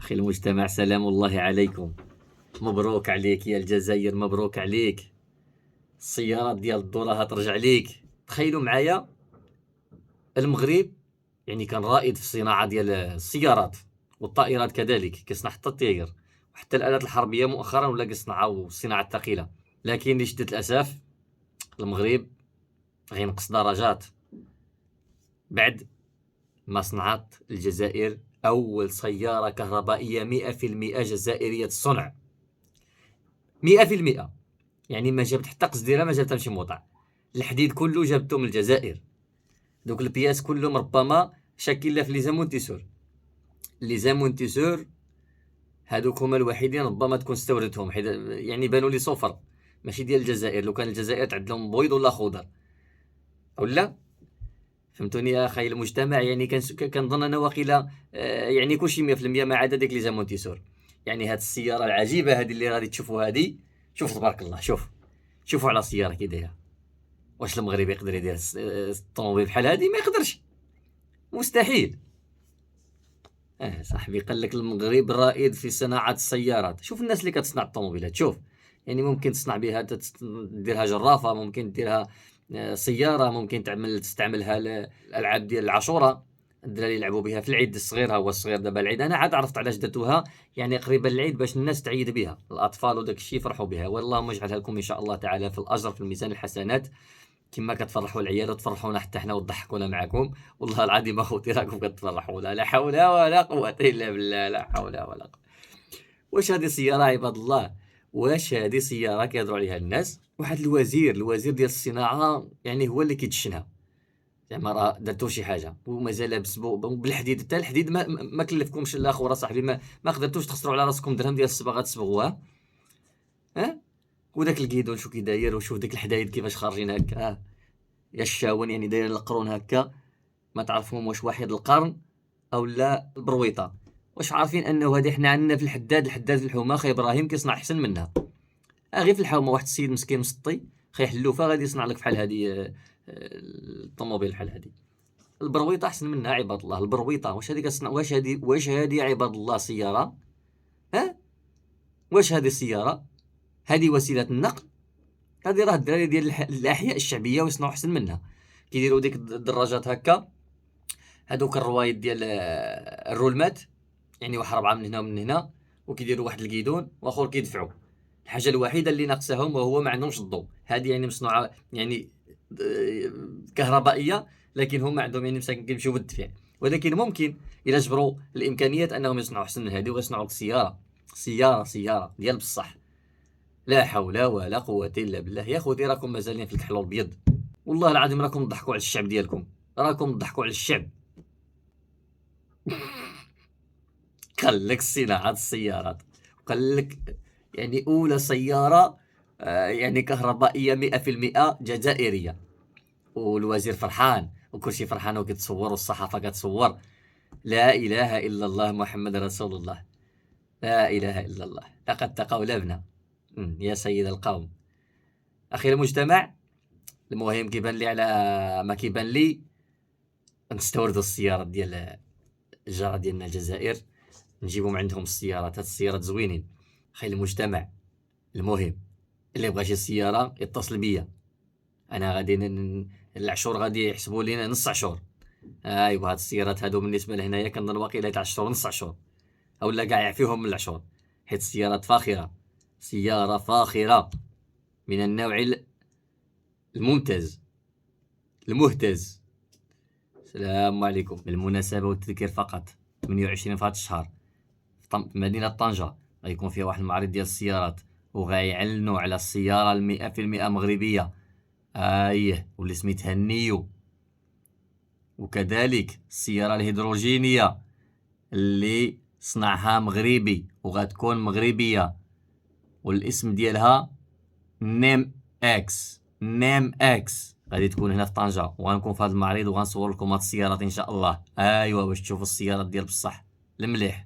أخي المجتمع، سلام الله عليكم. مبروك عليك يا الجزائر، مبروك عليك. السيارات ديال الدولار ترجع ليك. تخيلوا معايا المغرب يعني كان رائد في الصناعة ديال السيارات والطائرات كذلك، كيصنع حتى الطير وحتى الآلات الحربية. مؤخرا ولا كيصنعوا الصناعة الثقيلة، لكن لشدة الأسف المغرب غينقص درجات بعد ما صنعت الجزائر أول سيارة كهربائية 100% جزائرية الصنع. 100%، يعني ما جابت حتى قصديرة، ما جابتها شي موطع. الحديد كله جابته من الجزائر، دوك البياس كلهم ربما شاكين في لي زامونتيسور هادوك هما الوحيدين ربما تكون استوردتهم، حيت يعني بانوا لي صفر، ماشي ديال الجزائر. لو كان الجزائر تعد لهم بيض ولا خضر ولا، فهمتوني يا اخي المجتمع؟ يعني كنظن انا واقيلا يعني كلشي 100% ما عدا ديك لي زامونتيسور. يعني هاد السياره العجيبه هذه اللي غادي تشوفوا هذه، شوف تبارك الله، شوفوا على السياره كي دايره. واش المغرب يقدر يدير الطوموبيل بحال هذه؟ ما يقدرش، مستحيل. صاحبي قال لك المغرب رائد في صناعه السيارات. شوف الناس اللي كتصنع الطوموبيلات، شوف يعني ممكن تصنع بها، ديرها جرافه، ممكن ديرها سياره، ممكن تستعملها الالعاب ديال العاشوره، الدراري يلعبوا بها في العيد الصغير. هو الصغير دابا العيد، انا عاد عرفت علاش درتوها يعني قريبه للعيد، باش الناس تعيد بها، الاطفال وداك الشيء يفرحوا بها. واللهم اجعلها لكم ان شاء الله تعالى في الاجر، في الميزان الحسنات، كما كتفرحوا العيال وتفرحونا حتى حنا وتضحكونا معكم. والله العظيم اخوتي راكم كتفرحونا، لا حول ولا قوه الا بالله، لا حول ولا قوه. واش هذه سياره عباد الله؟ واش هذه سياره كيهضروا عليها الناس؟ واحد الوزير ديال الصناعه يعني هو اللي كيدشنها، زعما راه درتو شي حاجه ومازال بالحديد. حتى الحديد ما كلفكمش الاخ صاحبي، ما قدرتوش تخسروا على راسكم درهم ديال الصباغه تصبغوها. ها، وداك الكيدون شو كي داير، وشوف ديك الحدايد كيفاش خارجين هكا. يا الشاون يعني داير القرون هكا، ما تعرفهم واش واحد القرن او لا البرويطه. واش عارفين انه هذه حنا عندنا في الحداد في الحومه خي ابراهيم كيصنع احسن منها. غير في الحومه واحد السيد مسكين مسطي خي حلوفه غادي يصنع لك بحال هذه الطوموبيل بحال هذه. البرويطه احسن منها عباد الله. البرويطه واش هذه كتصنع؟ واش هذه عباد الله سياره؟ ها، واش هذه سياره؟ هذه وسيله النقل؟ هذه راه الدراري ديال الاحياء الشعبيه ويصنعوا احسن منها. كيديروا ديك الدراجات هكا، هذوك الروايد ديال الرولمات، يعني واحد 4 من هنا ومن هنا، وكيديروا واحد الكيدون واخر كيدفعوا. الحاجه الوحيده اللي ناقصاهم وهو ما عندهمش الضوء. هذه يعني مصنوعه يعني كهربائيه، لكن هم عندهم يعني مساكن كيمشيو بالدفع. ولكن ممكن الى جبروا الامكانيات انهم يصنعوا احسن من هذه ويصنعوا سياره ديال بصح. لا حول ولا قوه الا بالله. يا خوتي راكم مازالين في الكحل الابيض، والله العظيم راكم تضحكوا على الشعب ديالكم، راكم تضحكوا على الشعب. قال لك صناعة السيارات، قال لك يعني أولى سيارة يعني كهربائية 100% جزائرية، والوزير فرحان وكلشي فرحان وكيتصور والصحافة كتصور. لا إله إلا الله محمد رسول الله، لا إله إلا الله. لقد تقولبنا يا سيد القوم. أخي المجتمع، المهم كيبان لي على ما كيبان لي نستوردوا السيارات ديال الجارة ديالنا الجزائر، نجيبوا من عندهم السيارات. هاد السيارات زوينين. خير المجتمع، المهم اللي بغى شي سياره يتصل بيا، انا غادي العشور غادي يحسبوا لينا نص عشور. ايوا هاد السيارات هادو بالنسبه لهنايا كنظن واقيلا 10 شهور، نص عشور اولا كاع يعفيهم من العشور، حيت السيارات فاخره، سياره فاخره من النوع الممتاز المهتز. السلام عليكم. بالمناسبه والتذكير فقط، 28 في هاد الشهر في مدينة طنجة غيكون فيها واحد المعرض ديال السيارات، وغيعلنوا على السيارة 100% مغربية، واللي سميتها النيو، وكذلك السيارة الهيدروجينية اللي صنعها مغربي وغتكون مغربية، والاسم ديالها نيم اكس غادي تكون هنا في طنجة، وغنكون في هذا المعرض وغنصور لكم هاد السيارات ان شاء الله. باش تشوفوا السيارات ديال بصح المليح.